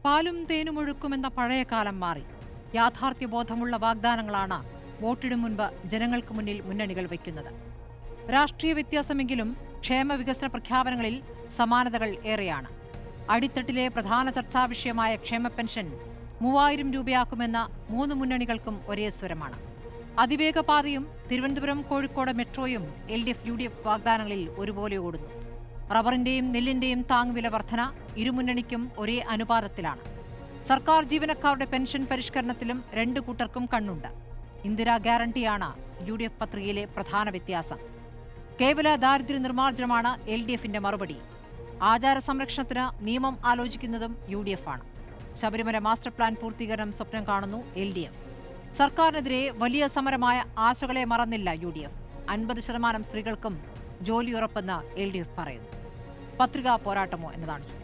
പാലും തേനും ഒഴുക്കുമെന്ന പഴയ കാലം മാറി. യാഥാർത്ഥ്യബോധമുള്ള വാഗ്ദാനങ്ങളാണ് വോട്ടിടും മുൻപ് ജനങ്ങൾക്ക് മുന്നിൽ മുന്നണികൾ വയ്ക്കുന്നത്. രാഷ്ട്രീയ വ്യത്യാസമെങ്കിലും ക്ഷേമ വികസന പ്രഖ്യാപനങ്ങളിൽ സമാനതകൾ ഏറെയാണ്. അടിത്തട്ടിലെ പ്രധാന ചർച്ചാ വിഷയമായ ക്ഷേമ പെൻഷൻ 3000 രൂപയാക്കുമെന്ന മൂന്ന് മുന്നണികൾക്കും ഒരേ സ്വരമാണ്. അതിവേഗ പാതയും തിരുവനന്തപുരം കോഴിക്കോട് മെട്രോയും LDF UDF വാഗ്ദാനങ്ങളിൽ ഒരുപോലെ ഓടുന്നു. റബ്ബറിന്റെയും നെല്ലിന്റെയും താങ്ങുവില വർധന ഇരുമുന്നണിക്കും ഒരേ അനുപാതത്തിലാണ്. സർക്കാർ ജീവനക്കാരുടെ പെൻഷൻ പരിഷ്കരണത്തിലും രണ്ടു കൂട്ടർക്കും കണ്ണുണ്ട്. ഇന്ദിരാ ഗ്യാരണ്ടിയാണ് UDF പത്രികയിലെ പ്രധാന വ്യത്യാസം. കേവല ദാരിദ്ര്യ നിർമ്മാർജ്ജനമാണ് LDFന്റെ മറുപടി. ആചാര സംരക്ഷണത്തിന് നിയമം ആലോചിക്കുന്നതും UDF ആണ്. ശബരിമല മാസ്റ്റർ പ്ലാൻ പൂർത്തീകരണം സ്വപ്നം കാണുന്നു LDF. സർക്കാരിനെതിരെ വലിയ സമരമായ ആശകളെ മറന്നില്ല UDF. 50% സ്ത്രീകൾക്കും ജോലി ഉറപ്പെന്ന് LDF പറയുന്നു. പത്രികാ പോരാട്ടമോ എന്നതാണ് ചോദ്യം.